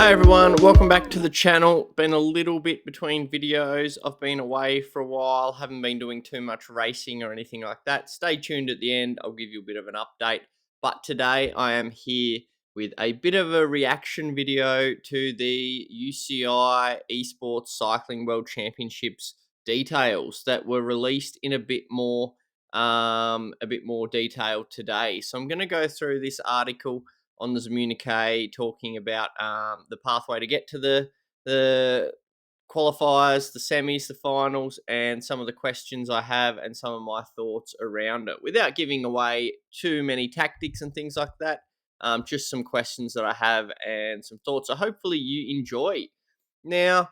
Hey everyone, welcome back to the channel. Been a little bit between videos. I've been away for a while, haven't been doing too much racing or anything like that. Stay tuned at the end, I'll give you a bit of an update. But today I am here with a bit of a reaction video to the UCI Esports Cycling World Championships details that were released in a bit more detail today. So I'm going to go through this article on the Mackay talking about the pathway to get to the qualifiers, the semis, the finals, and some of the questions I have and some of my thoughts around it. Without giving away too many tactics and things like that, just some questions that I have and some thoughts. So hopefully you enjoy. Now,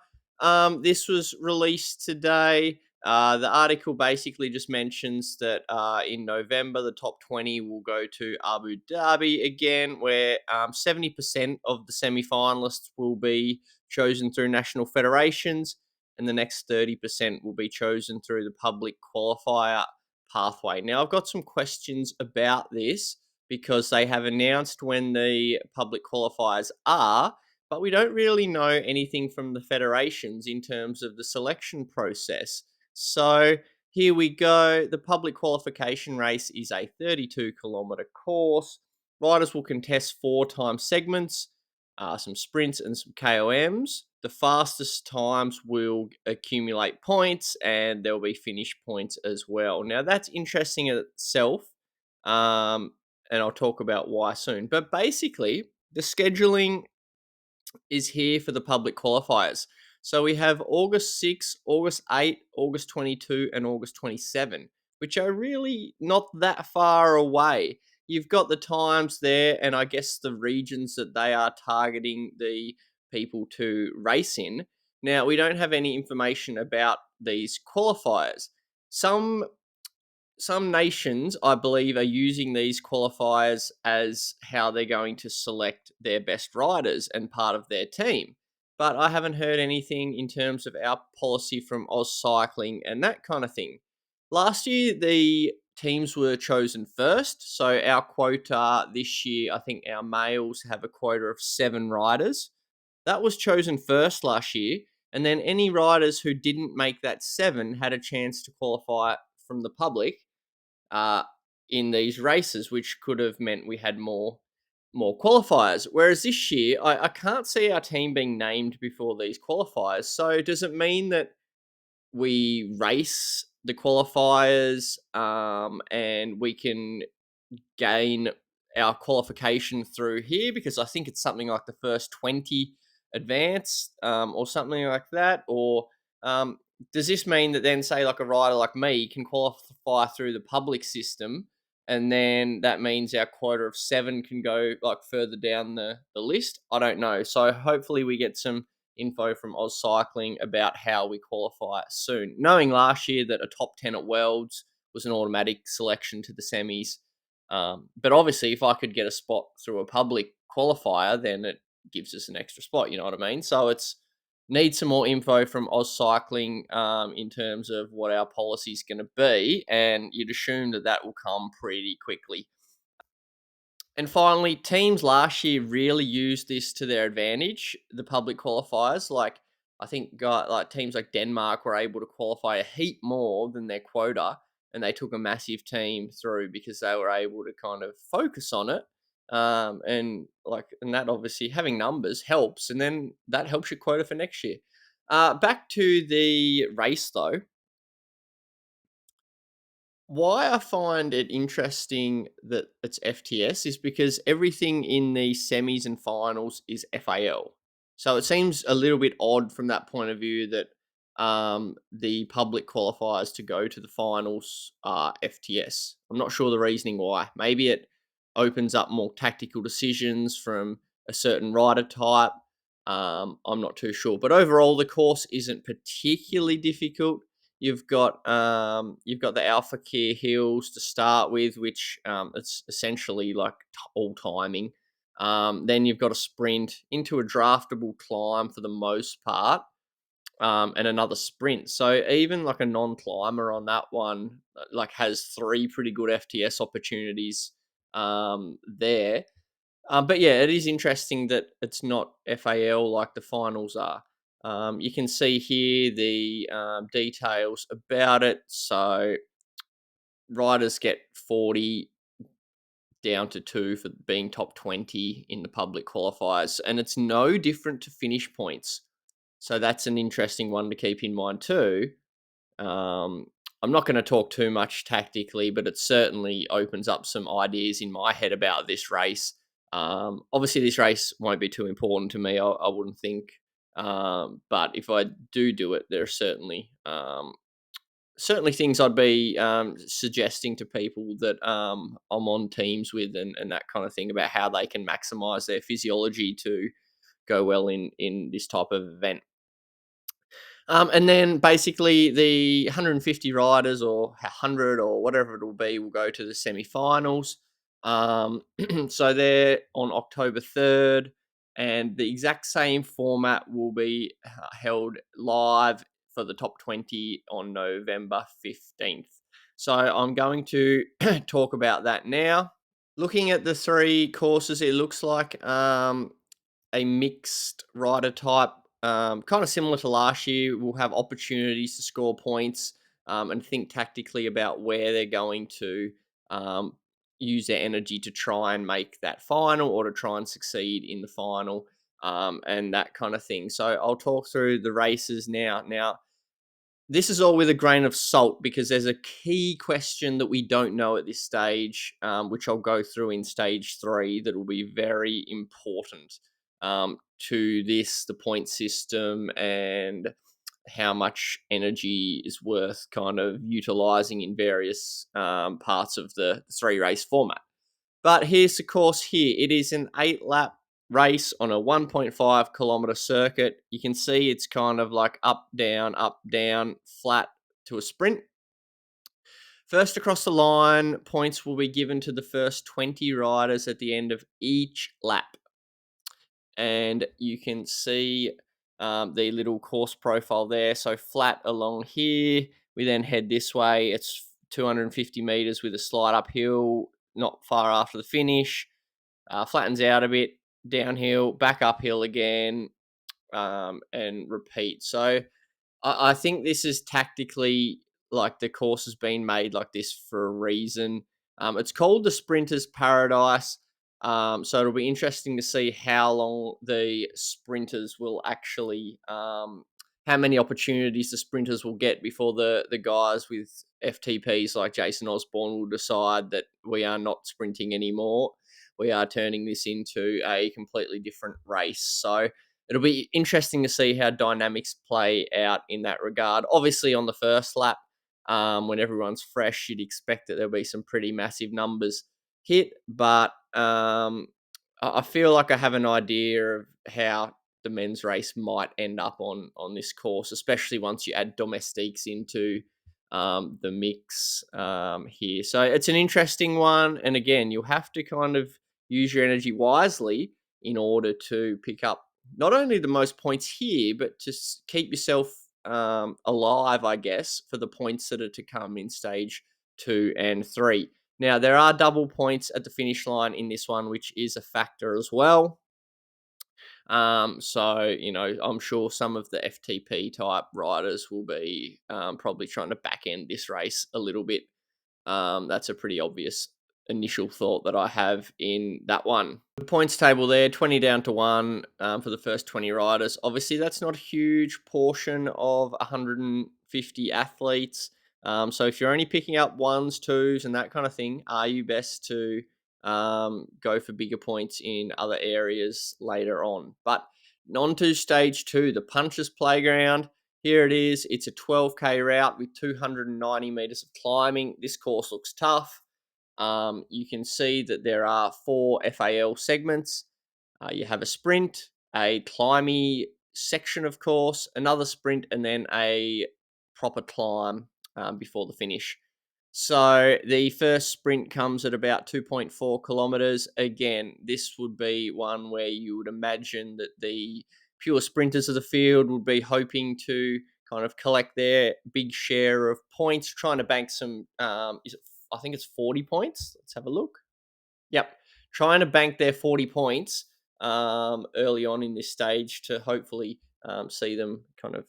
this was released today. The article basically just mentions that in November, the top 20 will go to Abu Dhabi again, where 70% of the semi-finalists will be chosen through national federations, and the next 30% will be chosen through the public qualifier pathway. Now, I've got some questions about this because they have announced when the public qualifiers are, but we don't really know anything from the federations in terms of the selection process. So here we go. The public qualification race is a 32-kilometer course. Riders will contest 4-time segments, some sprints and some KOMs. The fastest times will accumulate points, and there will be finish points as well. Now, that's interesting in itself, and I'll talk about why soon. But basically, the scheduling is here for the public qualifiers. So we have August 6, August 8, August 22, and August 27, which are really not that far away. You've got the times there, and I guess the regions that they are targeting the people to race in. Now, we don't have any information about these qualifiers. Some nations, I believe, are using these qualifiers as how they're going to select their best riders and part of their team. But I haven't heard anything in terms of our policy from Oz Cycling and that kind of thing. Last year, the teams were chosen first. So our quota this year, I think our males have a quota of 7 riders. That was chosen first last year. And then any riders who didn't make that 7 had a chance to qualify from the public uh, in these races, which could have meant we had more qualifiers. Whereas this year, I can't see our team being named before these qualifiers. So does it mean that we race the qualifiers and we can gain our qualification through here? Because I think it's something like the first 20 advance or something like that. Or does this mean that then, say, like a rider like me can qualify through the public system, and then that means our quota of 7 can go like further down the list? I don't know. So hopefully we get some info from Oz Cycling about how we qualify soon. Knowing last year that a top 10 at Worlds was an automatic selection to the semis. But obviously, if I could get a spot through a public qualifier, then it gives us an extra spot. You know what I mean? So it's need some more info from Oz Cycling in terms of what our policy is going to be, and you'd assume that that will come pretty quickly. And finally, teams last year really used this to their advantage. The public qualifiers, like I think, like teams like Denmark were able to qualify a heap more than their quota, and they took a massive team through because they were able to kind of focus on it. And that obviously having numbers helps, and then that helps your quota for next year. Back to the race though. Why I find it interesting that it's FTS is because everything in the semis and finals is FAL. So it seems a little bit odd from that point of view that the public qualifiers to go to the finals are FTS. I'm not sure the reasoning why. Maybe it opens up more tactical decisions from a certain rider type. I'm not too sure. But overall, the course isn't particularly difficult. You've got the Alpha Care Hills to start with, which it's essentially like all timing. Then you've got a sprint into a draftable climb for the most part, and another sprint. So even like a non-climber on that one, like has 3 pretty good FTS opportunities there. But yeah, it is interesting that it's not FAL like the finals are. You can see here the details about it. So riders get 40 down to 2 for being top 20 in the public qualifiers, and it's no different to finish points. So that's an interesting one to keep in mind too. Um, I'm not going to talk too much tactically, but it certainly opens up some ideas in my head about this race. Obviously, this race won't be too important to me, I wouldn't think. But if I do it, there are certainly things I'd be suggesting to people that I'm on teams with, and that kind of thing about how they can maximize their physiology to go well in this type of event. And then basically the 150 riders or 100 or whatever it will be will go to the semi-finals. So they're on October 3rd, and the exact same format will be held live for the top 20 on November 15th. So I'm going to talk about that now. Looking at the three courses, it looks like a mixed rider type, kind of similar to last year. Will have opportunities to score points and think tactically about where they're going to um, use their energy to try and make that final or to try and succeed in the final, and that kind of thing. So I'll talk through the races now. Now, this is all with a grain of salt because there's a key question that we don't know at this stage, which I'll go through in stage 3, that will be very important to this, the point system, and how much energy is worth kind of utilizing in various parts of the 3 race format. But here's the course here. It is an 8-lap race on a 1.5 kilometer circuit. You can see it's kind of like up, down, flat to a sprint. First across the line, points will be given to the first 20 riders at the end of each lap. And you can see the little course profile there. So flat along here. We then head this way. It's 250 meters with a slight uphill, not far after the finish. Flattens out a bit, downhill, back uphill again, and repeat. So I think this is tactically, like, the course has been made like this for a reason. It's called the Sprinter's Paradise. So it'll be interesting to see how long the sprinters will actually, how many opportunities the sprinters will get before the guys with FTPs like Jason Osborne will decide that we are not sprinting anymore. We are turning this into a completely different race. So it'll be interesting to see how dynamics play out in that regard. Obviously, on the first lap, when everyone's fresh, you'd expect that there'll be some pretty massive numbers hit, but I feel like I have an idea of how the men's race might end up on this course, especially once you add domestiques into the mix here. So it's an interesting one, and again, you'll have to kind of use your energy wisely in order to pick up not only the most points here, but to keep yourself alive, I guess, for the points that are to come in stage 2 and 3. Now, there are double points at the finish line in this one, which is a factor as well. So, I'm sure some of the FTP type riders will be probably trying to back end this race a little bit. That's a pretty obvious initial thought that I have in that one. The points table there, 20 down to 1 for the first 20 riders. Obviously, that's not a huge portion of 150 athletes. So if you're only picking up 1s, 2s, and that kind of thing, are you best to go for bigger points in other areas later on? But on to stage 2, the punches playground. Here it is. It's a 12K route with 290 meters of climbing. This course looks tough. You can see that there are 4 FAL segments. You have a sprint, a climby section of course, another sprint, and then a proper climb before the finish. So the first sprint comes at about 2.4 kilometers. Again, this would be one where you would imagine that the pure sprinters of the field would be hoping to kind of collect their big share of points, trying to bank some. I think it's 40 points. Let's have a look. Yep. trying to bank their 40 points early on in this stage to hopefully see them kind of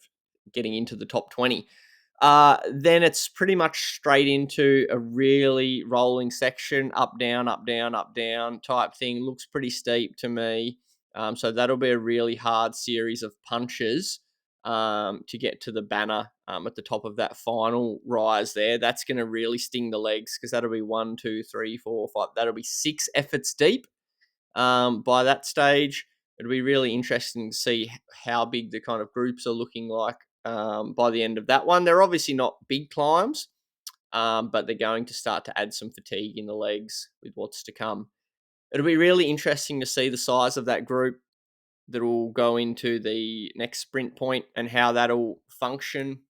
getting into the top 20. Then it's pretty much straight into a really rolling section, up, down, up, down, up, down type thing. Looks pretty steep to me. So that'll be a really hard series of punches to get to the banner at the top of that final rise there. That's going to really sting the legs because that'll be 1, 2, 3, 4, 5. That'll be 6 efforts deep by that stage. It'll be really interesting to see how big the kind of groups are looking like by the end of that one. They're obviously not big climbs, but they're going to start to add some fatigue in the legs with what's to come. It'll be really interesting to see the size of that group that will go into the next sprint point and how that'll function,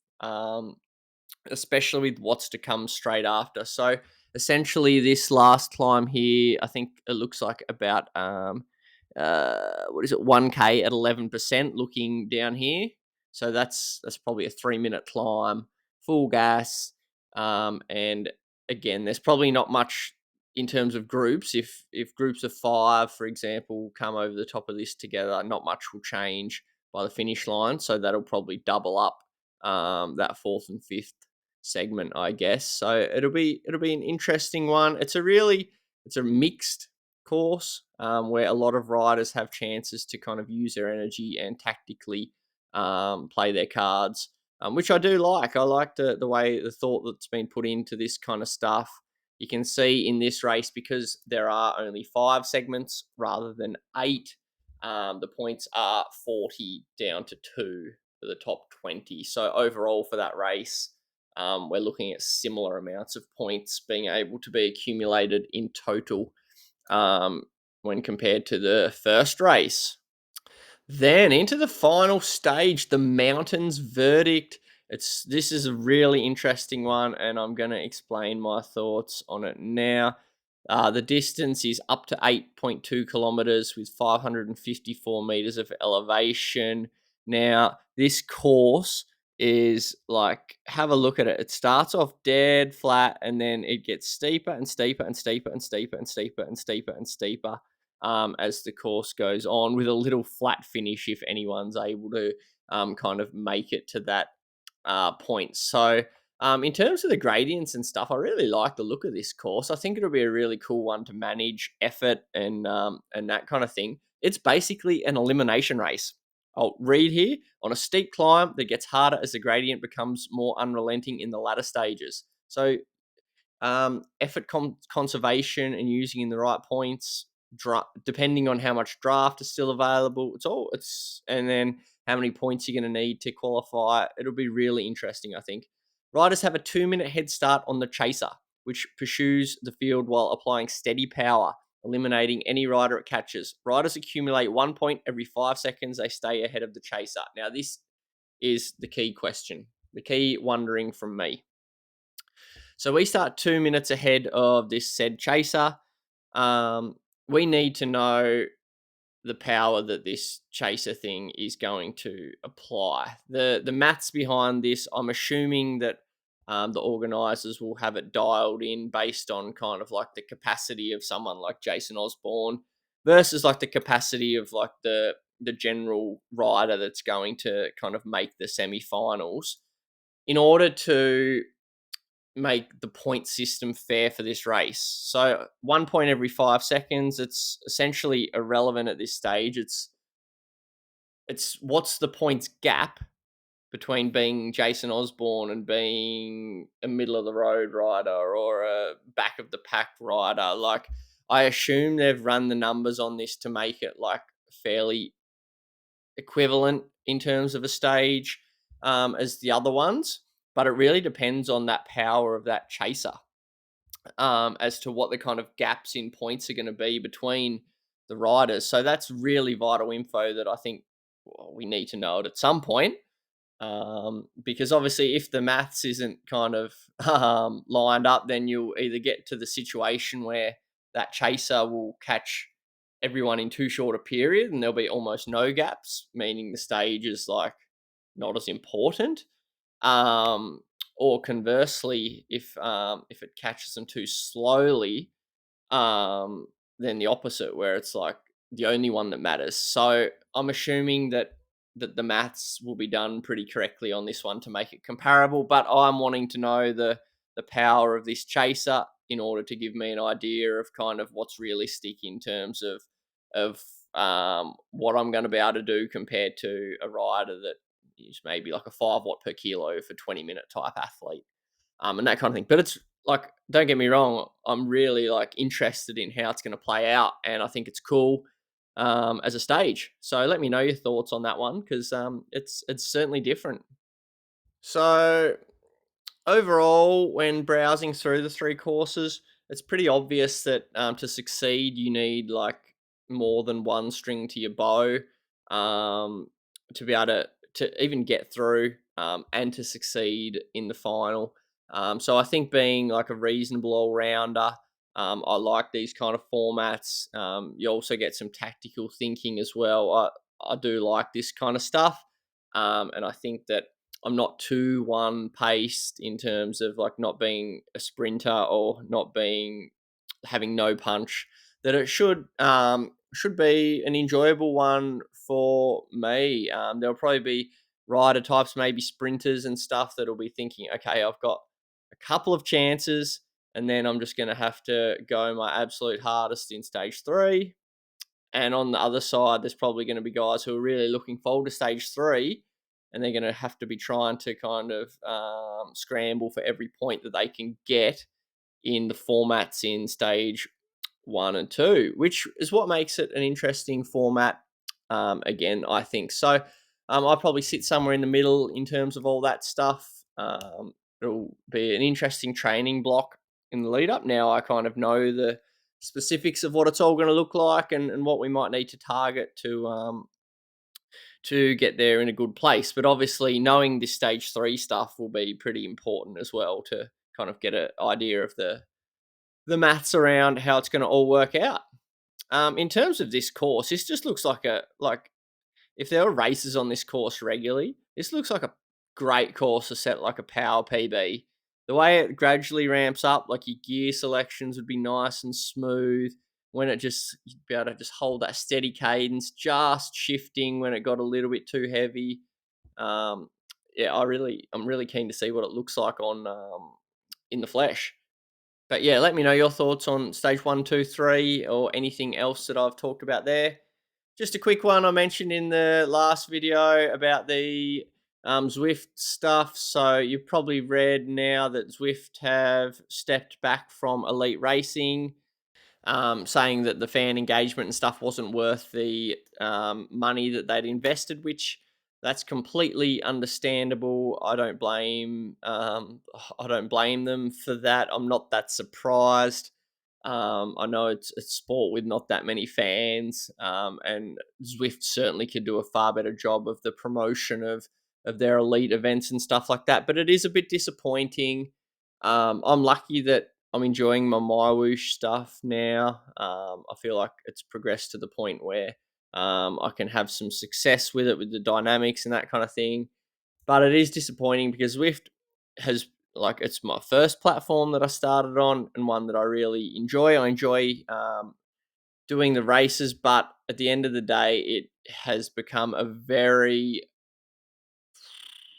especially with what's to come straight after. So essentially this last climb here, I think it looks like about 1K at 11% looking down here. So that's probably a 3-minute climb, full gas. And again, there's probably not much in terms of groups. If groups of 5, for example, come over the top of this together, not much will change by the finish line. So that'll probably double up that 4th and 5th segment, I guess. So it'll be an interesting one. It's a mixed course where a lot of riders have chances to kind of use their energy and tactically play their cards, which I do like. I like the way the thought that's been put into this kind of stuff. You can see in this race, because there are only 5 segments rather than 8, the points are 40 down to 2 for the top 20. So overall for that race, we're looking at similar amounts of points being able to be accumulated in total when compared to the first race. Then into the final stage, the mountains verdict. This is a really interesting one, and I'm going to explain my thoughts on it now. The distance is up to 8.2 kilometers with 554 meters of elevation. Now, this course is like, have a look at it. It starts off dead flat, and then it gets steeper and steeper and steeper and steeper and steeper and steeper and steeper as the course goes on, with a little flat finish if anyone's able to kind of make it to that point. So in terms of the gradients and stuff, I really like the look of this course. I think it'll be a really cool one to manage effort and that kind of thing. It's basically an elimination race. I'll read here. On a steep climb that gets harder as the gradient becomes more unrelenting in the latter stages. So effort conservation and using in the right points, depending on how much draft is still available. And then how many points you're going to need to qualify. It'll be really interesting, I think. Riders have a 2-minute head start on the chaser, which pursues the field while applying steady power, eliminating any rider it catches. Riders accumulate 1 point every 5 seconds they stay ahead of the chaser. Now, this is the key question, the key wondering from me. So we start 2 minutes ahead of this said chaser. We need to know the power that this chaser thing is going to apply. The maths behind this, I'm assuming that the organisers will have it dialed in based on kind of like the capacity of someone like Jason Osborne versus like the capacity of like the general rider that's going to kind of make the semi-finals, in order to make the point system fair for this race. So 1 point every 5 seconds, it's essentially irrelevant at this stage. It's what's the points gap between being Jason Osborne and being a middle of the road rider or a back of the pack rider. Like, I assume they've run the numbers on this to make it like fairly equivalent in terms of a stage as the other ones, but it really depends on that power of that chaser as to what the kind of gaps in points are going to be between the riders. So that's really vital info that I think we need to know it at some point. Because obviously if the maths isn't kind of lined up, then you'll either get to the situation where that chaser will catch everyone in too short a period and there'll be almost no gaps, meaning the stage is like not as important. Or conversely, if it catches them too slowly, than the opposite, where it's like the only one that matters. So I'm assuming that the maths will be done pretty correctly on this one to make it comparable. But I'm wanting to know the power of this chaser in order to give me an idea of kind of what's realistic in terms of what I'm going to be able to do compared to a rider that is maybe like a 5 watt per kilo for 20-minute type athlete, and that kind of thing. But it's like, don't get me wrong, I'm really like interested in how it's going to play out, and I think it's cool as a stage. So let me know your thoughts on that one, because it's certainly different. So overall, when browsing through the three courses, it's pretty obvious that to succeed, you need like more than one string to your bow, um, to be able to even get through, and to succeed in the final. So I think being like a reasonable all rounder, I like these kind of formats. You also get some tactical thinking as well. I do like this kind of stuff, and I think that I'm not too one paced in terms of like not being a sprinter or not being having no punch. That it should be an enjoyable one for me. There'll probably be rider types, maybe sprinters and stuff, that'll be thinking, okay, I've got a couple of chances, and then I'm just going to have to go my absolute hardest in stage three. And on the other side, there's probably going to be guys who are really looking forward to stage three, and they're going to have to be trying to kind of scramble for every point that they can get in the formats in stage one and two, which is what makes it an interesting format. Again, I think so. I'll probably sit somewhere in the middle in terms of all that stuff. It'll be an interesting training block in the lead up. Now I kind of know the specifics of what it's all going to look like, and what we might need to target to get there in a good place. But obviously, knowing this stage three stuff will be pretty important as well to kind of get an idea of the maths around how it's going to all work out. In terms of this course, this just looks like if there were races on this course regularly, this looks like a great course to set like a power PB. The way it gradually ramps up, like your gear selections would be nice and smooth. When it just, you'd be able to just hold that steady cadence, just shifting when it got a little bit too heavy. Um, yeah, I'm really keen to see what it looks like on in the flesh. But yeah, let me know your thoughts on stage one, two, three, or anything else that I've talked about there. Just a quick one I mentioned in the last video about the Zwift stuff. So you've probably read now that Zwift have stepped back from elite racing, saying that the fan engagement and stuff wasn't worth the money that they'd invested, which that's completely understandable. I don't blame them for that. I'm not that surprised. I know it's a sport with not that many fans, and Zwift certainly could do a far better job of the promotion of their elite events and stuff like that. But it is a bit disappointing. I'm lucky that I'm enjoying my MyWoosh stuff now. I feel like it's progressed to the point where I can have some success with it, with the dynamics and that kind of thing. But it is disappointing because Zwift has, like, it's my first platform that I started on, and one that I really enjoy. I enjoy doing the races, but at the end of the day, it has become a very,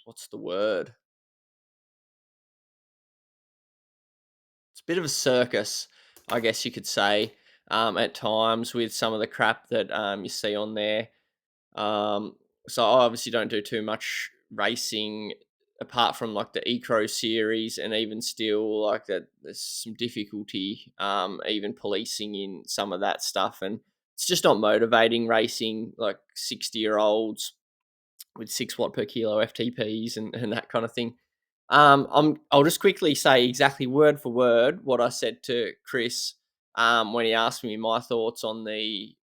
what's the word? It's a bit of a circus, I guess you could say, at times, with some of the crap that you see on there. Um, so I obviously don't do too much racing apart from like the Eco series, and even still, like that, there's some difficulty even policing in some of that stuff, and it's just not motivating racing like 60-year-olds with 6 watt per kilo FTPs and that kind of thing. I'll just quickly say exactly word for word what I said to Chris when he asked me my thoughts on the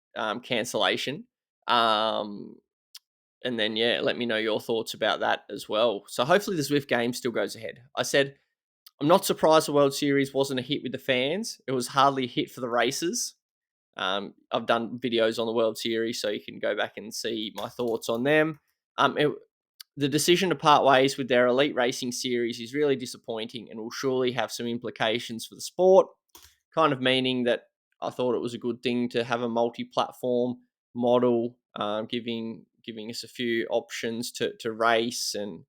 cancellation. Um, and then, yeah, let me know your thoughts about that as well. So hopefully the Zwift game still goes ahead. I said, I'm not surprised the World Series wasn't a hit with the fans. It was hardly a hit for the races. I've done videos on the World Series, so you can go back and see my thoughts on them. The decision to part ways with their elite racing series is really disappointing and will surely have some implications for the sport, kind of meaning that I thought it was a good thing to have a multi-platform model, giving us a few options to race and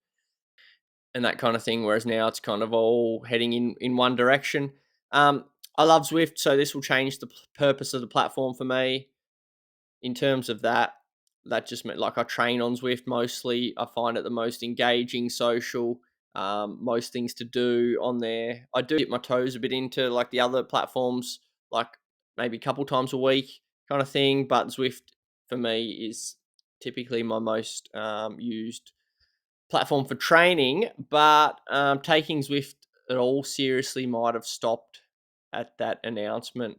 that kind of thing. Whereas now it's kind of all heading in one direction. I love Zwift, so this will change the purpose of the platform for me. In terms of that, that just meant like I train on Zwift mostly. I find it the most engaging, social, most things to do on there. I do dip my toes a bit into like the other platforms, like maybe a couple times a week kind of thing. But Zwift for me is typically my most used platform for training. But taking Zwift at all seriously might have stopped at that announcement.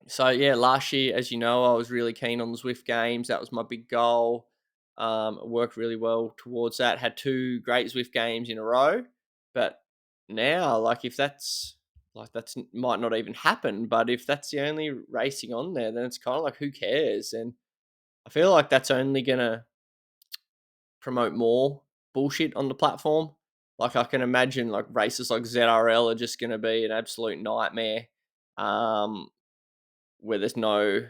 So yeah, last year, as you know, I was really keen on the Zwift games. That was my big goal. Worked really well towards that. Had two great Zwift games in a row. But now, like if that's might not even happen. But if that's the only racing on there, then it's kind of like who cares? And I feel like that's only gonna promote more bullshit on the platform. Like I can imagine like races like ZRL are just gonna be an absolute nightmare. Um, where there's no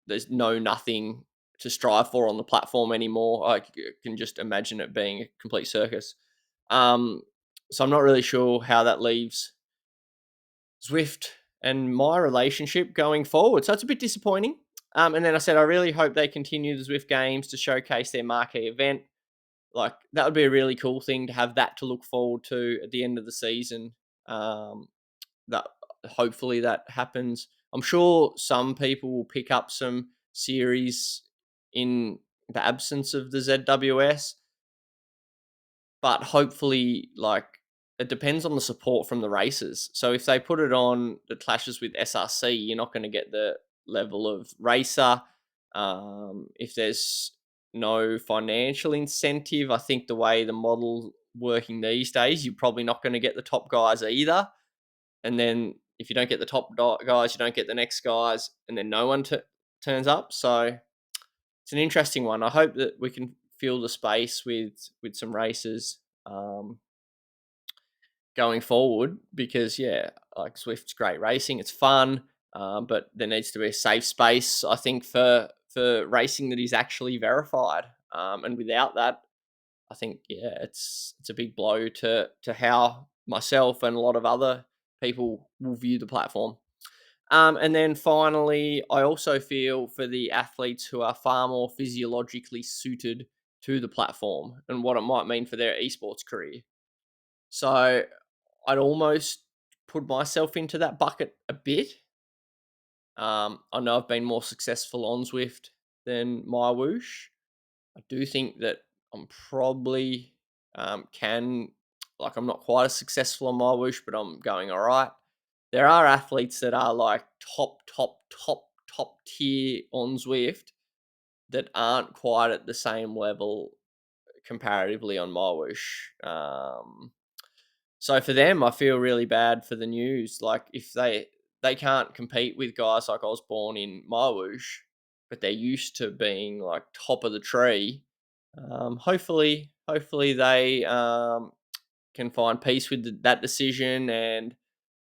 nothing to strive for on the platform anymore. I can just imagine it being a complete circus. Um, so I'm not really sure how that leaves Zwift and my relationship going forward. So it's a bit disappointing. And then I said I really hope they continue the Zwift games to showcase their marquee event. Like that would be a really cool thing to have that to look forward to at the end of the season. Um, that hopefully that happens. I'm sure some people will pick up some series in the absence of the ZWS, but hopefully, like it depends on the support from the races. So if they put it on the clashes with SRC, you're not going to get the level of racer. If there's no financial incentive, I think the way the model working these days, you're probably not going to get the top guys either. And then if you don't get the top guys, you don't get the next guys, and then no one turns up. So it's an interesting one. I hope that we can fill the space with some races going forward because yeah, like Swift's great racing, it's fun, but there needs to be a safe space, I think, for racing that is actually verified. And without that, I think yeah, it's a big blow to how myself and a lot of other people will view the platform. And then finally, I also feel for the athletes who are far more physiologically suited to the platform and what it might mean for their esports career. So I'd almost put myself into that bucket a bit. I know I've been more successful on Zwift than my whoosh. I do think that I'm probably can like I'm not quite as successful on my whoosh, but I'm going all right. There are athletes that are like top tier on Zwift that aren't quite at the same level comparatively on my whoosh. So for them, I feel really bad for the news. Like if they can't compete with guys like Osborne in my whoosh, but they're used to being like top of the tree. Hopefully they can find peace with that decision and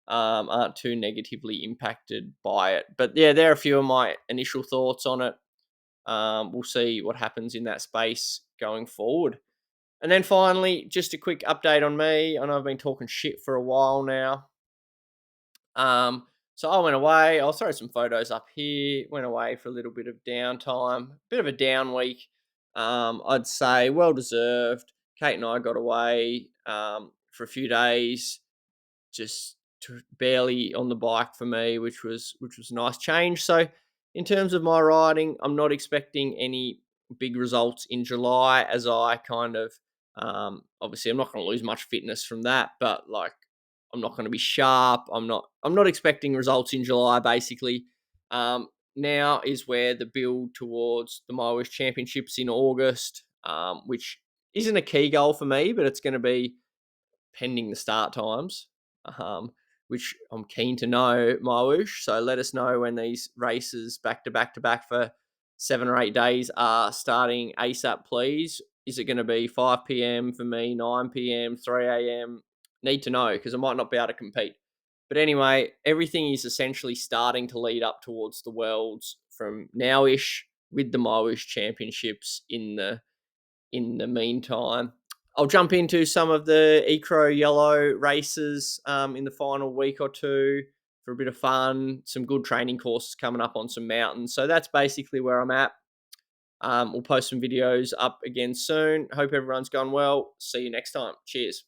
aren't too negatively impacted by it. But yeah, there are a few of my initial thoughts on it. We'll see what happens in that space going forward. And then finally, just a quick update on me. I know I've been talking shit for a while now. So I went away. I'll throw some photos up here. Went away for a little bit of downtime, bit of a down week. I'd say well deserved. Kate and I got away for a few days, just barely on the bike for me, which was a nice change. So in terms of my riding, I'm not expecting any big results in July as I kind of obviously I'm not going to lose much fitness from that, but like I'm not going to be sharp. I'm not expecting results in July basically. Now is where the build towards the Mowish Championships in August, which isn't a key goal for me, but it's going to be pending the start times, which I'm keen to know, Mywoosh. So let us know when these races back to back to back for 7 or 8 days are starting ASAP, please. Is it going to be 5 p.m. for me, 9 p.m., 3 a.m.? Need to know because I might not be able to compete. But anyway, everything is essentially starting to lead up towards the Worlds from now-ish, with the Moish Championships in the meantime. I'll jump into some of the Electro Yellow races in the final week or two for a bit of fun. Some good training courses coming up on some mountains. So that's basically where I'm at. We'll post some videos up again soon. Hope everyone's gone well. See you next time. Cheers.